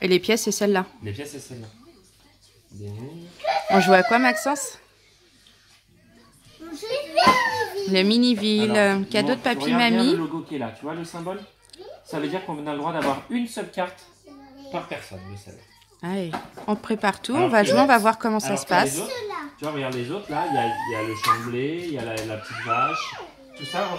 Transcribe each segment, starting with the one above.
Et les pièces, c'est celle-là. Les pièces, c'est celle-là. Bien. On joue à quoi, Maxence? Le mini-ville, cadeau de papy mamie. Le logo qui est là, tu vois le symbole? Ça veut dire qu'on a le droit d'avoir une seule carte par personne, vous savez. Allez, on prépare tout, Alors on va jouer, on va voir comment ça se passe. Autres, tu vois, regarde les autres, là, il y a le champ de blé, il y a la petite vache, tout ça.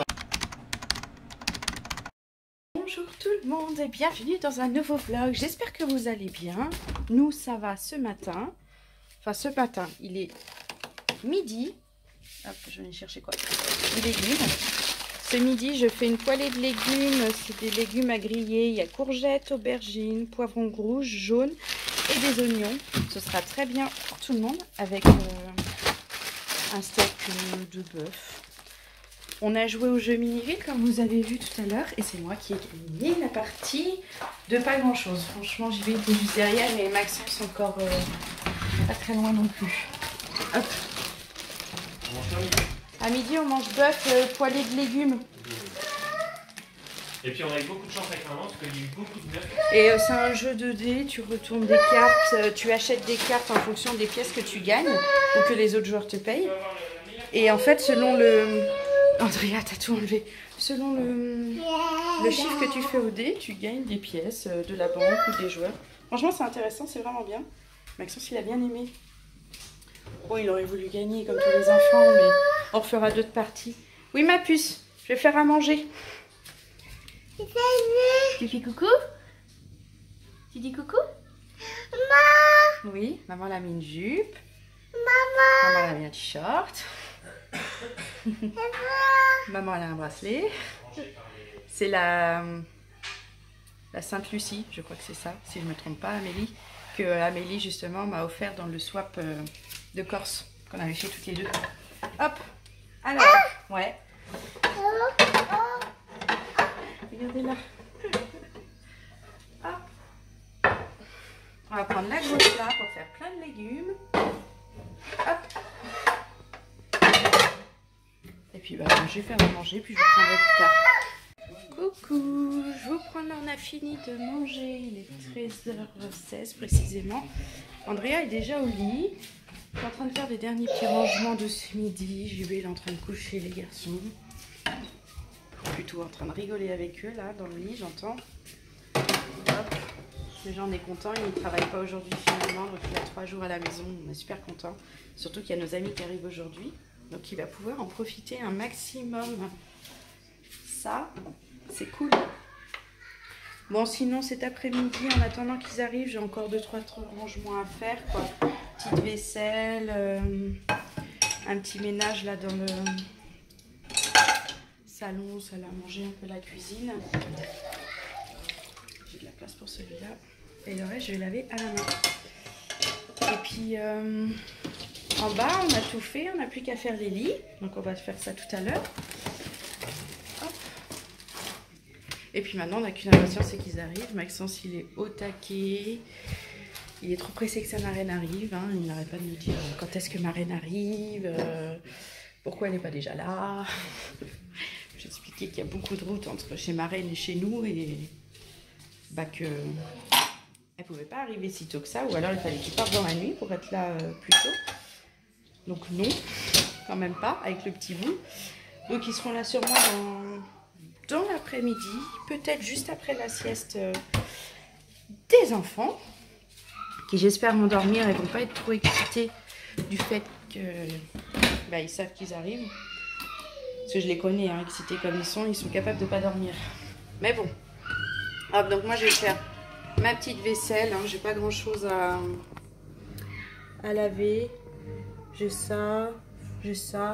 Bonjour tout le monde et bienvenue dans un nouveau vlog. J'espère que vous allez bien. Nous, ça va ce matin. Enfin, ce matin, il est midi. Hop, je vais aller chercher quoi? Des légumes. Ce midi, je fais une poêlée de légumes. C'est des légumes à griller. Il y a courgettes, aubergines, poivrons rouges, jaunes et des oignons. Ce sera très bien pour tout le monde avec un steak de bœuf. On a joué au jeu mini-ville comme vous avez vu tout à l'heure et c'est moi qui ai gagné la partie de pas grand chose. Franchement, j'y vais juste derrière et Maxence encore pas très loin non plus. Hop. À midi, on mange bœuf poêlé de légumes. Et puis on a eu beaucoup de chance avec maman parce qu'il y a eu beaucoup de bœuf. Et c'est un jeu de dés, tu retournes des cartes, tu achètes des cartes en fonction des pièces que tu gagnes ou que les autres joueurs te payent. Et en fait, selon le... Andrea, t'as tout enlevé. Selon le chiffre que tu fais au dé, tu gagnes des pièces de la banque ou des joueurs. Franchement, c'est intéressant, c'est vraiment bien. Maxence, il a bien aimé. Bon, il aurait voulu gagner comme tous les enfants, mais on refera d'autres parties. Oui, ma puce, je vais faire à manger. Tu fais coucou? Tu dis coucou? Maman! Oui, maman l'a mis une jupe. Maman l'a mis un t-shirt. Maman elle a un bracelet. C'est la Sainte-Lucie, je crois que c'est ça, si je ne me trompe pas, Amélie. Que Amélie justement m'a offert dans le swap de Corse qu'on avait fait toutes les deux. Hop. Alors, ouais. Regardez là. Hop. On va prendre la gauche là pour faire plein de légumes. Hop. Et puis bah, je vais faire à manger, puis je vous prendrai plus tard. Coucou, je vous prends là, on a fini de manger, il est 13h16 précisément. Andrea est déjà au lit. Je suis en train de faire des derniers petits rangements de ce midi. Julie est en train de coucher les garçons. Plutôt en train de rigoler avec eux là, dans le lit, j'entends. Déjà on est content, il ne travaille pas aujourd'hui finalement, donc il a 3 jours à la maison, on est super content. Surtout qu'il y a nos amis qui arrivent aujourd'hui. Donc il va pouvoir en profiter un maximum. Ça, c'est cool. Bon, sinon cet après-midi, en attendant qu'ils arrivent, j'ai encore 2-3 rangements à faire, quoi. Petite vaisselle, un petit ménage là dans le salon, salle à manger, un peu la cuisine. J'ai de la place pour celui-là. Et le reste, je vais laver à la main. Et puis... en bas, on a tout fait, on n'a plus qu'à faire les lits. Donc on va faire ça tout à l'heure. Et puis maintenant, on n'a qu'une impatience, c'est qu'ils arrivent. Maxence, il est au taquet. Il est trop pressé que sa marraine arrive. Hein. Il n'arrête pas de nous dire quand est-ce que marraine arrive, pourquoi elle n'est pas déjà là. J'ai expliqué qu'il y a beaucoup de routes entre chez marraine et chez nous. Et bah que... elle pouvait pas arriver si tôt que ça. Ou alors il fallait qu'il parte dans la nuit pour être là plus tôt. Donc non, quand même pas, avec le petit bout. Donc ils seront là sûrement dans l'après-midi, peut-être juste après la sieste des enfants, qui j'espère vont dormir et vont pas être trop excités du fait que bah, ils savent qu'ils arrivent. Parce que je les connais, hein, excités comme ils sont capables de pas dormir. Mais bon, hop, donc moi je vais faire ma petite vaisselle, hein, j'ai pas grand chose à laver. J'ai ça,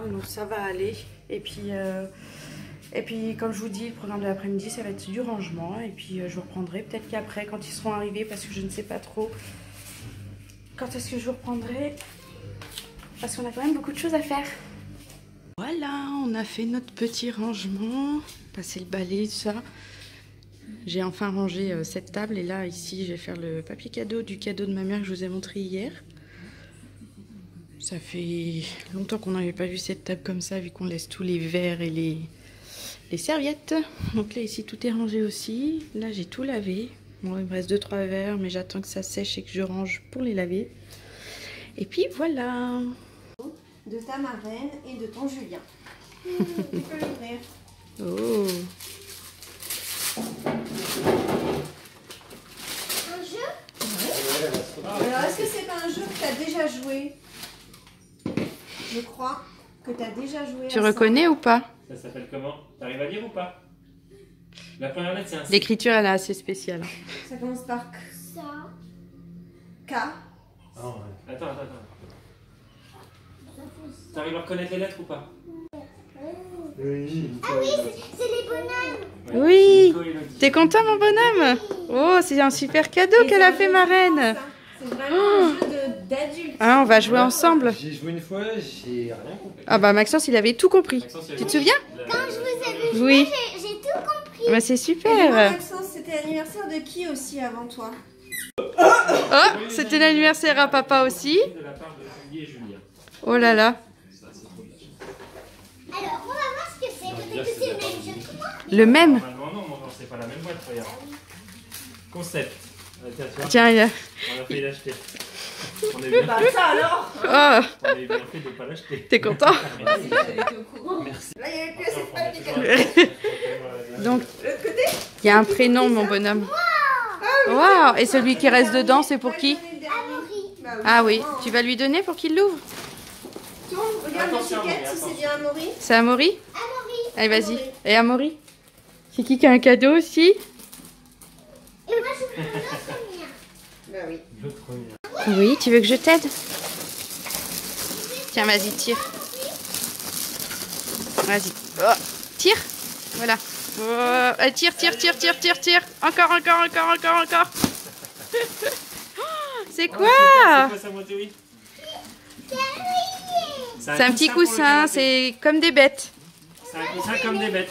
donc ça va aller. Et puis comme je vous dis, le programme de l'après-midi, ça va être du rangement. Et puis je vous reprendrai peut-être qu'après, quand ils seront arrivés, parce que je ne sais pas trop quand est-ce que je vous reprendrai. Parce qu'on a quand même beaucoup de choses à faire. Voilà, on a fait notre petit rangement, passer le balai, tout ça. J'ai enfin rangé cette table. Et là, ici, je vais faire le papier cadeau du cadeau de ma mère que je vous ai montré hier. Ça fait longtemps qu'on n'avait pas vu cette table comme ça, vu qu'on laisse tous les verres et les serviettes. Donc là, ici, tout est rangé aussi. Là, j'ai tout lavé. Bon, il me reste 2-3 verres, mais j'attends que ça sèche et que je range pour les laver. Et puis voilà. De ta marraine et de ton Julien. Tu peux l'ouvrir. Oh. Un jeu? Oui. Alors, est-ce que c'est pas un jeu que tu as déjà joué? Je crois que tu as déjà joué. Tu reconnais ou pas? Ça s'appelle comment? T'arrives à lire ou pas? La première lettre, c'est un C. L'écriture, elle est assez spéciale. Ça commence par K. K. Oh, ouais. Attends. T'arrives à reconnaître les lettres ou pas? Oui. Ah oui, c'est les bonhommes. Oui. Nico et Elodie. T'es content, mon bonhomme? Oh, c'est un super cadeau Et qu'elle c'est a un fait, jeu ma de reine. France, hein. C'est vraiment un jeu d'adulte. Ah, on va jouer ensemble. J'ai joué une fois, j'ai rien compris. Ah bah Maxence, il avait tout compris. Maxence, il a Tu te joué. souviens? Quand je vous ai vu Oui. j'ai tout compris. Bah c'est Et dis-moi, super. Maxence, c'était l'anniversaire de qui aussi avant toi? Oh, c'était l'anniversaire à papa aussi. De la part de Julie et Julien. Oh là là. Ça, c'est trop de la chance. Alors, on va voir ce que c'est. Peut-être que c'est le même jeu que moi. Le même. Normalement, non, mais c'est pas la même boîte, regarde. Concept. Tiens, tu vois, Tiens, il y a... on a failli l'acheter. On est bien Bah fait. ça alors. Oh, On est bien fait de pas l'acheter. t'es content? Merci. Là, il n'y avait plus assez de papier. Merci. Donc, De l'autre côté? il y a un prénom, mon bonhomme. Waouh. Et celui qui reste dedans, c'est pour qui? Bah oui. Ah oui, tu vas lui donner pour qu'il l'ouvre? Tourne, regarde Attention, l'étiquette si attention. c'est bien Amaury. C'est Amaury? Amaury. Allez, vas-y. Amaury. Et Amaury? C'est qui a un cadeau aussi? Et moi, je veux l'autre mien. Bah oui. L'autre mien. Oui, tu veux que je t'aide? Tiens, vas-y, tire. Vas-y. Oh, tire. Voilà. Oh, tire. Encore. C'est quoi? C'est quoi ça, Montéoui? C'est un petit coussin, c'est comme des bêtes. C'est un coussin comme des bêtes.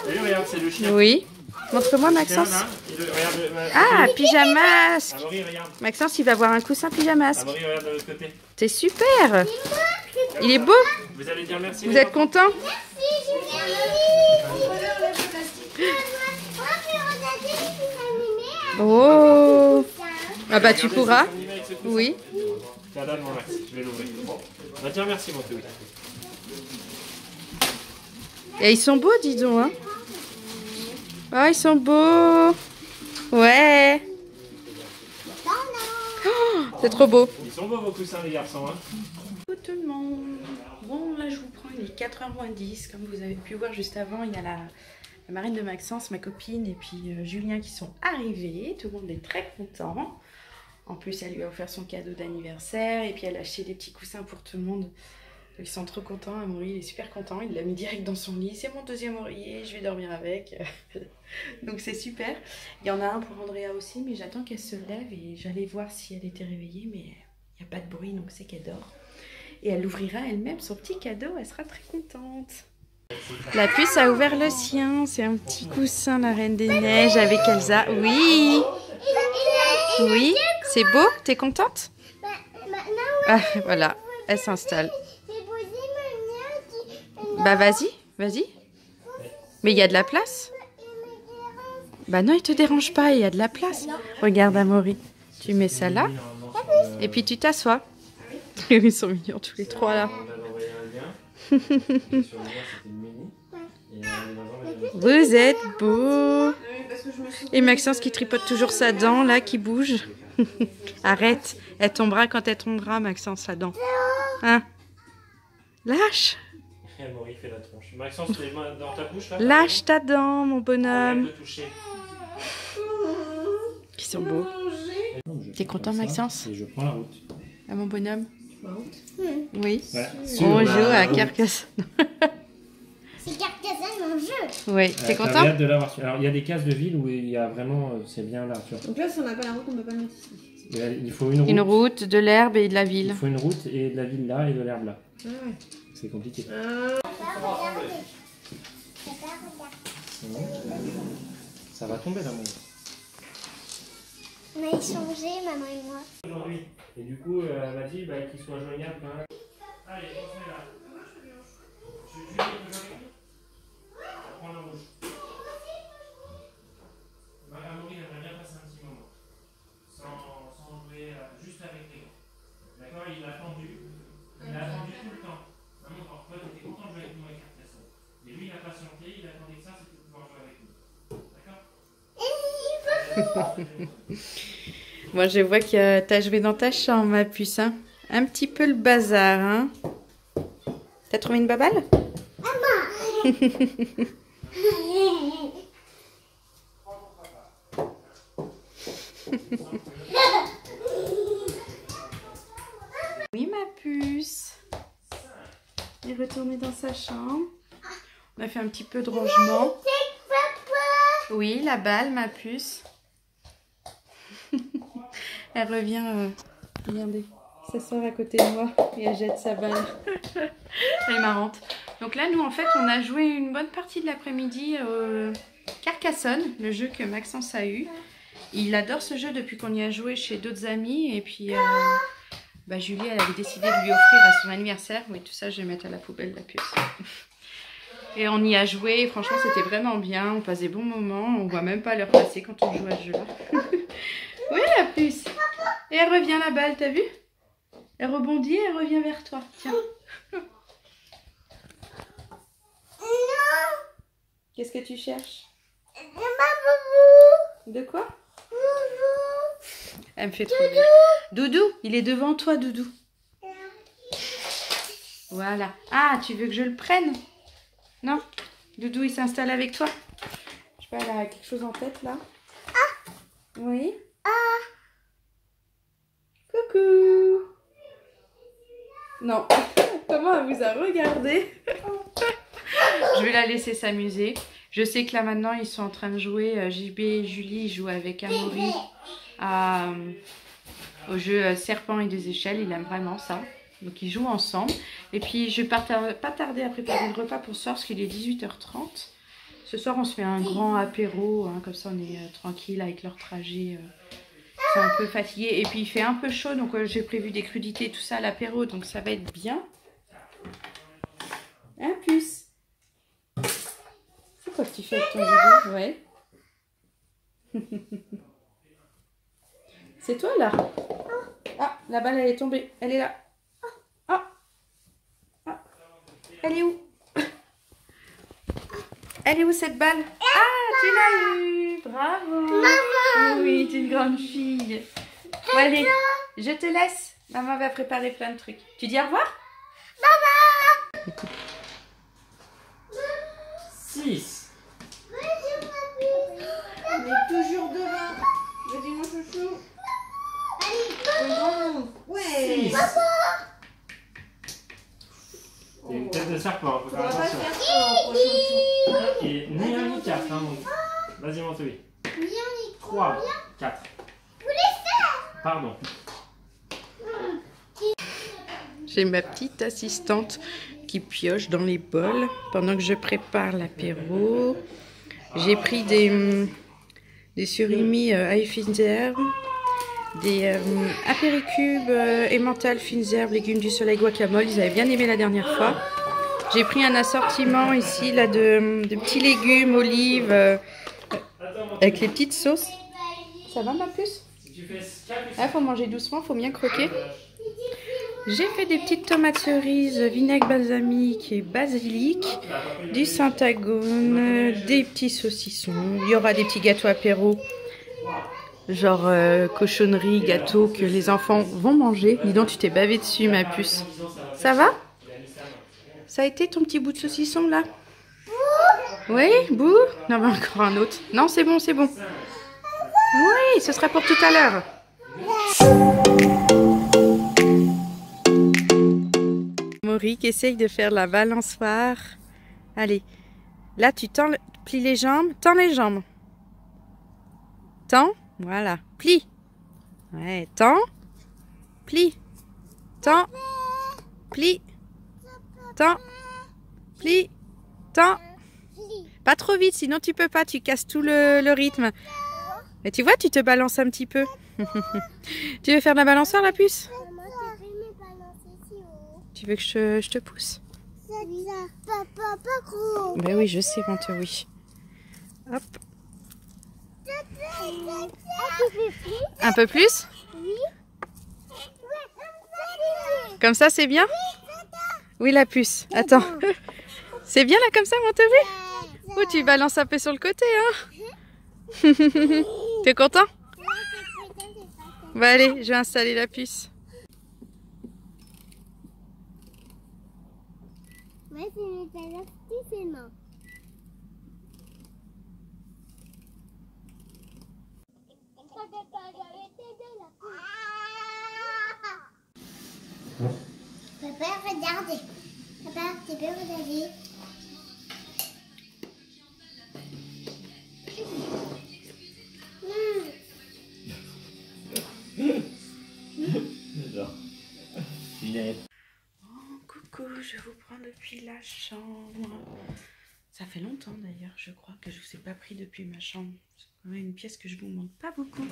Et regarde, c'est le chien. Oui. Montre-moi, Tiens, Maxence. là, regarde, Ah, pyjamasque. Amaury, regarde. Maxence, il va avoir un coussin pyjamasque. Amaury, regarde de l'autre côté. C'est super. Il est beau. Vous allez dire merci. Vous les êtes enfants. contents? Si, je viens moi, je vais regarder les dessins animés. Oh. Ça. Ah bah tu Regardez, pourras. c'est filmé avec ce coussin. Oui. Tiens, donne-moi, merci. Je vais l'ouvrir. Bon. Bah, tiens, merci, Montéoui. Et ils sont beaux, dis donc. Hein. Oh, ils sont beaux. Ouais. Oh, c'est trop beau. Ils sont beaux, vos coussins, les garçons. Hein. Coucou tout le monde. Bon, là je vous prends, il est 4h moins 10. Comme vous avez pu voir juste avant, il y a la marraine de Maxence, ma copine, et puis Julien qui sont arrivés. Tout le monde est très content. En plus, elle lui a offert son cadeau d'anniversaire et puis elle a acheté des petits coussins pour tout le monde. Ils sont trop contents. Amaury, il est super content. Il l'a mis direct dans son lit. C'est mon deuxième oreiller, je vais dormir avec. Donc c'est super. Il y en a un pour Andrea aussi, mais j'attends qu'elle se lève et j'allais voir si elle était réveillée, mais il n'y a pas de bruit, donc c'est qu'elle dort. Et elle ouvrira elle-même son petit cadeau, elle sera très contente. La puce a ouvert le sien, c'est un petit coussin, la Reine des Neiges avec Elsa. Oui, oui, c'est beau, t'es contente? Maintenant, Ah, voilà, elle s'installe. j'ai posé ma mien qui... Bah vas-y. Mais il y a de la place? Bah non, il te dérange pas, il y a de la place. Regarde Amaury, tu mets ça là, et puis tu t'assois. Ils sont mignons tous les trois là. On a envoyé un lien. Sur le lien, c'était une mini. Et Vous êtes beaux. Parce que je me souviens Et Maxence qui tripote toujours sa dent là, qui bouge. Arrête, elle tombera quand elle tombera, Maxence, la dent. Hein? Lâche, Amaury fait la tronche. Maxence, les mains dans ta bouche là. lâche ta dent, mon Arrête bonhomme. de toucher. Qui sont beaux. T'es content, Maxence? Et je prends la route. Ah, mon bonhomme? Oui. Voilà. On joue à Carcassonne. C'est Carcassonne, mon jeu. Oui, t'es T'avais content? hâte de l'avoir. Alors, il y a des cases de ville où il y a vraiment. C'est bien là, tu vois. Donc là, si on n'a pas la route, on ne peut pas le mettre ici. Et là, il faut une route. Une route, de l'herbe et de la Il ville. faut une route et de la ville là et de l'herbe là. Ah ouais. C'est compliqué. Ça va tomber là, mon. On a échangé, maman et moi. Aujourd'hui. Et du coup, elle m'a dit qu'il soit joignable quand même. Allez, on se met là. Julie, tu veux avec nous? Prends la rouge. Amaury, elle aimerait bien passer un petit Moi, je vois que t'as joué dans ta chambre, ma puce. Hein. Un petit peu le bazar. Hein. T'as trouvé une baballe? Oui, ma puce. Il est retourné dans sa chambre. On a fait un petit peu de rangement. Oui, la balle, ma puce. Elle revient, regardez, s'asseoir à côté de moi et elle jette sa balle. Elle est marrante. Donc là, nous, en fait, on a joué une bonne partie de l'après-midi Carcassonne, le jeu que Maxence a eu. Il adore ce jeu depuis qu'on y a joué chez d'autres amis. Et puis, Julie, elle avait décidé de lui offrir à son anniversaire. Oui, tout ça, je vais mettre à la poubelle, la puce. Et on y a joué. Franchement, c'était vraiment bien. On passe des bons moments. On voit même pas l'heure passer quand on joue à ce jeu-là. Oui, la puce. Et elle revient la balle, t'as vu? Elle rebondit et elle revient vers toi. Tiens. Qu'est-ce que tu cherches? De quoi? Elle me fait trop rire. Doudou, il est devant toi, Doudou. Voilà. Ah, tu veux que je le prenne? Non? Doudou, il s'installe avec toi? Je sais pas, elle a quelque chose en tête, là. Ah! Oui? Ah! Coucou! Non. Comment elle vous a regardé? Je vais la laisser s'amuser. Je sais que là, maintenant, ils sont en train de jouer. JB et Julie jouent avec Amaury au jeu Serpent et des échelles. Il aime vraiment ça. Donc, ils jouent ensemble. Et puis, je vais pas tarder à préparer le repas pour ce soir parce qu'il est 18h30. Ce soir, on se fait un grand apéro. Hein, comme ça, on est tranquille avec leur trajet. Ils sont un peu fatigués. Et puis, il fait un peu chaud. Donc, j'ai prévu des crudités et tout ça à l'apéro. Donc, ça va être bien. Un plus. C'est quoi que tu fais avec ton bébé? Ouais. C'est toi, là? Ah, la balle, elle est tombée. Elle est là. Ah. Ah. Elle est où? Elle est où, cette balle? Ah, tu l'as eu. Bravo. Maman. Oui, tu es une grande fille. Bon, allez, je te laisse. Maman va préparer plein de trucs. Tu dis au revoir? Maman. 6. On est toujours devant. Vas-y, mon chouchou. Allez, ouais. Il y a une tête de serpent, faut On faire va pas attention. faire ça au prochain tour. Ok, ni un ni quatre, hein, donc. Vas-y, monte lui. 3, 4. Pardon. J'ai ma petite assistante qui pioche dans les bols pendant que je prépare l'apéro. J'ai pris des surimi ail fines herbes, des apéricubes emmental fines herbes, légumes du soleil, guacamole. Ils avaient bien aimé la dernière fois. J'ai pris un assortiment ici là, de petits légumes, olives, avec les petites sauces. Ça va, ma puce? Il faut manger doucement, faut bien croquer. J'ai fait des petites tomates cerises, vinaigre balsamique et basilic, du syntagone, des petits saucissons. Il y aura des petits gâteaux apéro, genre cochonnerie, gâteau que les enfants vont manger. Dis donc, tu t'es bavé dessus, ma puce. Ça va? Ça a été ton petit bout de saucisson, là? Oui, bouh? Non, mais encore un autre. Non, c'est bon, c'est bon. Oui, ce sera pour tout à l'heure. Maury qui essaye de faire la balançoire. Allez, là tu plies les jambes, tends les jambes. Tends, voilà, plie. Ouais, tends, plie, tends, plie, tends, plie, tends. Pas trop vite, sinon tu peux pas, tu casses tout le rythme. Et tu vois, tu te balances un petit peu. Tu veux faire de la balançoire, la puce? Tu veux que je te pousse? Ben oui, je sais, Mante, oui. Hop. Un peu plus? Comme ça, c'est bien? Oui, la puce. Attends. C'est bien là, comme ça, Mante, oui? Ou tu balances un peu sur le côté, hein? T'es content? Bah allez, je vais installer la puce. Moi, je vais mettre la puce main. Papa, regardez. Papa, tu peux regarder. Oh, coucou, je vous prends depuis la chambre. Ça fait longtemps d'ailleurs, je crois, que je vous ai pas pris depuis ma chambre. C'est quand même une pièce que je vous montre pas beaucoup.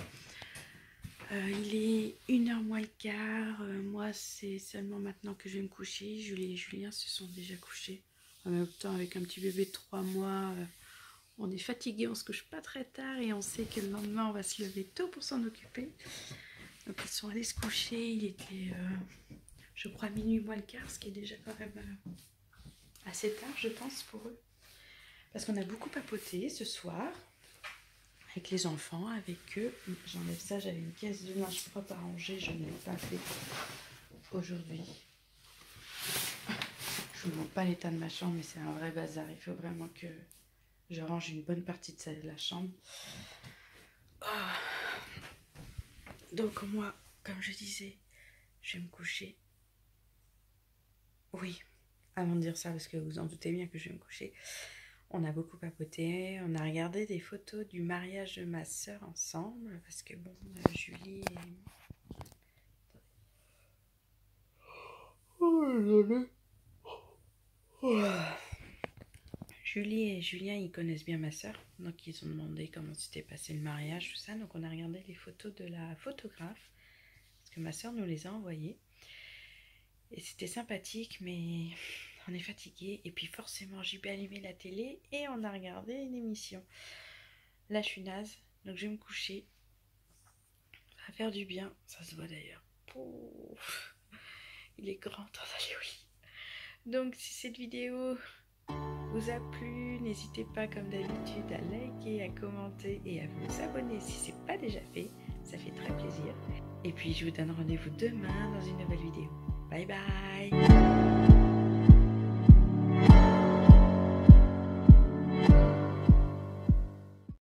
Il est 1h moins le quart. Moi, c'est seulement maintenant que je vais me coucher. Julie et Julien se sont déjà couchés. En même temps, avec un petit bébé de 3 mois, on est fatigué, on se couche pas très tard et on sait que le lendemain, on va se lever tôt pour s'en occuper. Donc, ils sont allés se coucher. Il était, je crois, minuit moins le quart, ce qui est déjà quand même assez tard, je pense, pour eux. Parce qu'on a beaucoup papoté ce soir. Avec les enfants, avec eux. J'enlève ça, j'avais une caisse de linge propre à ranger, je ne l'ai pas fait aujourd'hui. Je ne vous montre pas l'état de ma chambre, mais c'est un vrai bazar. Il faut vraiment que je range une bonne partie de la chambre. Oh. Donc moi, comme je disais, je vais me coucher. Oui, avant de dire ça, parce que vous en doutez bien que je vais me coucher. On a beaucoup papoté, on a regardé des photos du mariage de ma soeur ensemble, parce que bon, Julie Julie et Julien, ils connaissent bien ma soeur, donc ils ont demandé comment s'était passé le mariage, tout ça. Donc on a regardé les photos de la photographe, parce que ma soeur nous les a envoyées. Et c'était sympathique, mais on est fatigué. Et puis forcément, j'ai bien allumé la télé et on a regardé une émission. Là, je suis naze, donc je vais me coucher. Ça va faire du bien, ça se voit d'ailleurs. Il est grand temps d'aller au lit. Donc si cette vidéo vous a plu, n'hésitez pas comme d'habitude à liker, à commenter et à vous abonner si ce n'est pas déjà fait. Ça fait très plaisir. Et puis je vous donne rendez-vous demain dans une nouvelle vidéo. Bye bye.